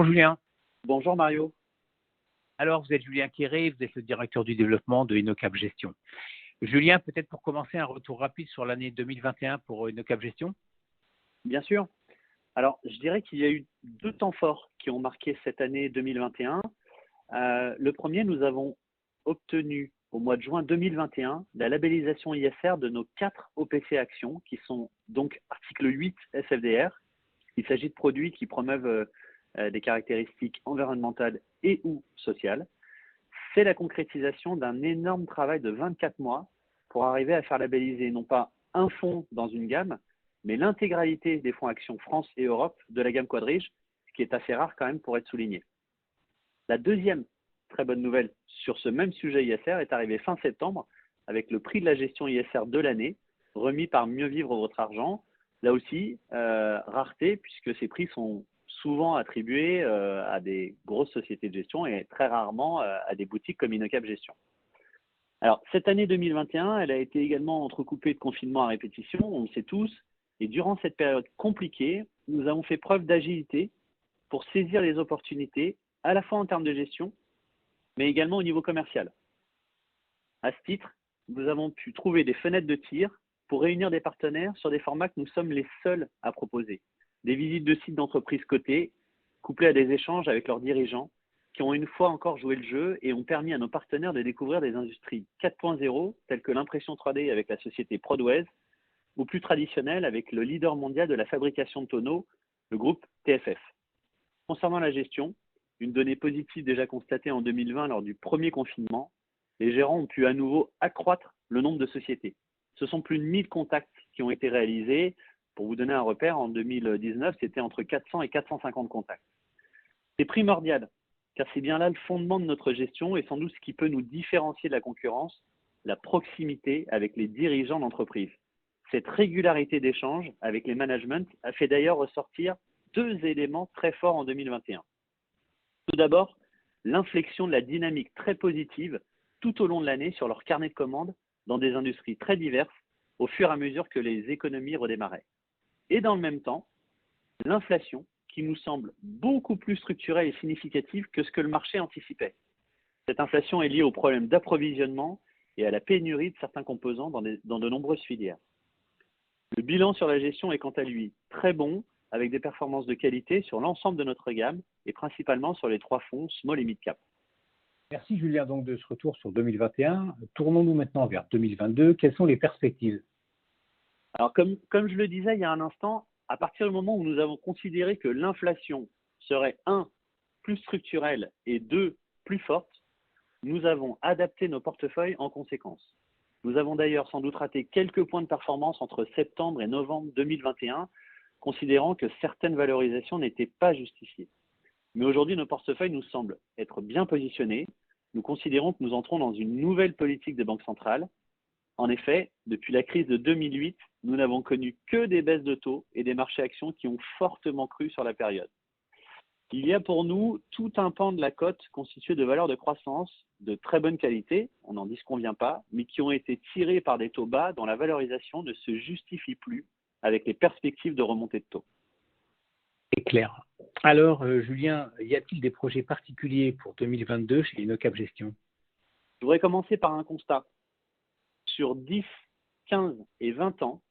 Julien. Bonjour Mario. Alors, vous êtes Julien Quéré, vous êtes le directeur du développement de InnoCap Gestion. Julien, peut-être pour commencer, un retour rapide sur l'année 2021 pour InnoCap Gestion. Bien sûr. Alors, je dirais qu'il y a eu deux temps forts qui ont marqué cette année 2021. Le premier, nous avons obtenu au mois de juin 2021 la labellisation ISR de nos 4 OPC actions qui sont donc article 8 SFDR. Il s'agit de produits qui promeuvent des caractéristiques environnementales et ou sociales. C'est la concrétisation d'un énorme travail de 24 mois pour arriver à faire labelliser non pas un fonds dans une gamme, mais l'intégralité des fonds actions France et Europe de la gamme Quadrige, ce qui est assez rare quand même pour être souligné. La deuxième très bonne nouvelle sur ce même sujet ISR est arrivée fin septembre avec le prix de la gestion ISR de l'année, remis par Mieux Vivre Votre Argent. Là aussi, rareté, puisque ces prix sont souvent attribués à des grosses sociétés de gestion et très rarement à des boutiques comme InnoCap Gestion. Alors, cette année 2021, elle a été également entrecoupée de confinements à répétition, on le sait tous, et durant cette période compliquée, nous avons fait preuve d'agilité pour saisir les opportunités, à la fois en termes de gestion, mais également au niveau commercial. À ce titre, nous avons pu trouver des fenêtres de tir pour réunir des partenaires sur des formats que nous sommes les seuls à proposer. Des visites de sites d'entreprises cotées, couplées à des échanges avec leurs dirigeants, qui ont une fois encore joué le jeu et ont permis à nos partenaires de découvrir des industries 4.0, telles que l'impression 3D avec la société Prodways, ou plus traditionnelles avec le leader mondial de la fabrication de tonneaux, le groupe TFF. Concernant la gestion, une donnée positive déjà constatée en 2020 lors du premier confinement, les gérants ont pu à nouveau accroître le nombre de sociétés. Ce sont plus de 1000 contacts qui ont été réalisés. Pour vous donner un repère, en 2019, c'était entre 400 et 450 contacts. C'est primordial, car c'est bien là le fondement de notre gestion et sans doute ce qui peut nous différencier de la concurrence, la proximité avec les dirigeants d'entreprise. Cette régularité d'échange avec les managements a fait d'ailleurs ressortir 2 éléments très forts en 2021. Tout d'abord, l'inflexion de la dynamique très positive tout au long de l'année sur leur carnet de commandes dans des industries très diverses au fur et à mesure que les économies redémarraient. Et dans le même temps, l'inflation qui nous semble beaucoup plus structurelle et significative que ce que le marché anticipait. Cette inflation est liée aux problèmes d'approvisionnement et à la pénurie de certains composants dans de nombreuses filières. Le bilan sur la gestion est quant à lui très bon, avec des performances de qualité sur l'ensemble de notre gamme et principalement sur les 3 fonds Small et Mid Cap. Merci Julien donc de ce retour sur 2021. Tournons-nous maintenant vers 2022. Quelles sont les perspectives? Alors comme je le disais il y a un instant, à partir du moment où nous avons considéré que l'inflation serait 1, plus structurelle et 2, plus forte, nous avons adapté nos portefeuilles en conséquence. Nous avons d'ailleurs sans doute raté quelques points de performance entre septembre et novembre 2021, considérant que certaines valorisations n'étaient pas justifiées. Mais aujourd'hui, nos portefeuilles nous semblent être bien positionnés. Nous considérons que nous entrons dans une nouvelle politique des banques centrales. En effet, depuis la crise de 2008, nous n'avons connu que des baisses de taux et des marchés actions qui ont fortement cru sur la période. Il y a pour nous tout un pan de la cote constitué de valeurs de croissance de très bonne qualité, on n'en disconvient pas, mais qui ont été tirées par des taux bas dont la valorisation ne se justifie plus avec les perspectives de remontée de taux. C'est clair. Alors, Julien, y a-t-il des projets particuliers pour 2022 chez InnoCap Gestion? Je voudrais commencer par un constat. Sur 10, 15 et 20 ans,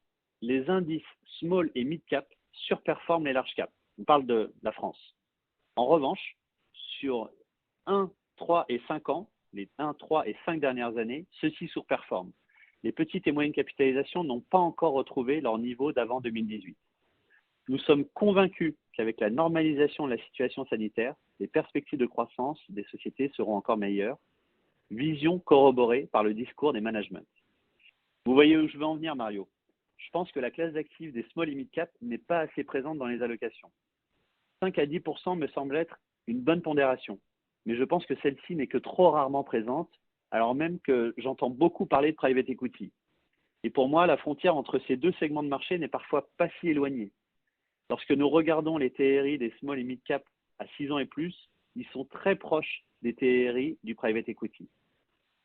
les indices small et mid cap surperforment les large cap. On parle de la France. En revanche, sur 1, 3 et 5 ans, les 1, 3 et 5 dernières années, ceux-ci surperforment. Les petites et moyennes capitalisations n'ont pas encore retrouvé leur niveau d'avant 2018. Nous sommes convaincus qu'avec la normalisation de la situation sanitaire, les perspectives de croissance des sociétés seront encore meilleures. Vision corroborée par le discours des managements. Vous voyez où je veux en venir, Mario. Je pense que la classe d'actifs des small et mid cap n'est pas assez présente dans les allocations. 5 à 10% me semble être une bonne pondération, mais je pense que celle-ci n'est que trop rarement présente, alors même que j'entends beaucoup parler de private equity. Et pour moi, la frontière entre ces deux segments de marché n'est parfois pas si éloignée. Lorsque nous regardons les TRI des small et mid cap à 6 ans et plus, ils sont très proches des TRI du private equity.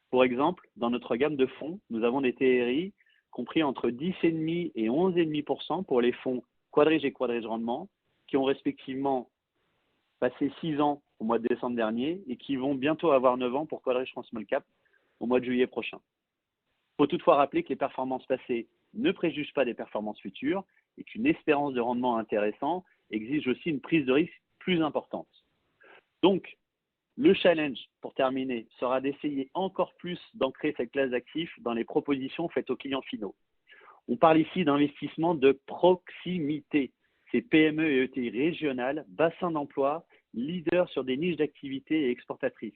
Pour exemple, dans notre gamme de fonds, nous avons des TRI compris entre 10,5 et 11,5% pour les fonds Quadrige et Quadrige Rendement, qui ont respectivement passé 6 ans au mois de décembre dernier et qui vont bientôt avoir 9 ans pour Quadrich France Small Cap au mois de juillet prochain. Il faut toutefois rappeler que les performances passées ne préjugent pas des performances futures et qu'une espérance de rendement intéressant exige aussi une prise de risque plus importante. Donc, le challenge, pour terminer, sera d'essayer encore plus d'ancrer cette classe d'actifs dans les propositions faites aux clients finaux. On parle ici d'investissement de proximité. C'est PME et ETI régionales, bassins d'emploi, leaders sur des niches d'activité et exportatrices.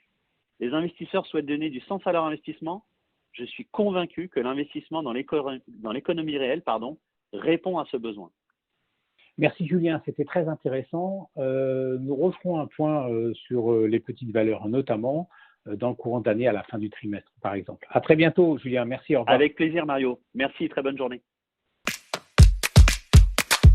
Les investisseurs souhaitent donner du sens à leur investissement. Je suis convaincu que l'investissement dans l'économie réelle répond à ce besoin. Merci Julien, c'était très intéressant. Nous referons un point sur les petites valeurs, notamment dans le courant d'année à la fin du trimestre, par exemple. À très bientôt Julien, merci, au revoir. Avec plaisir Mario. Merci, très bonne journée.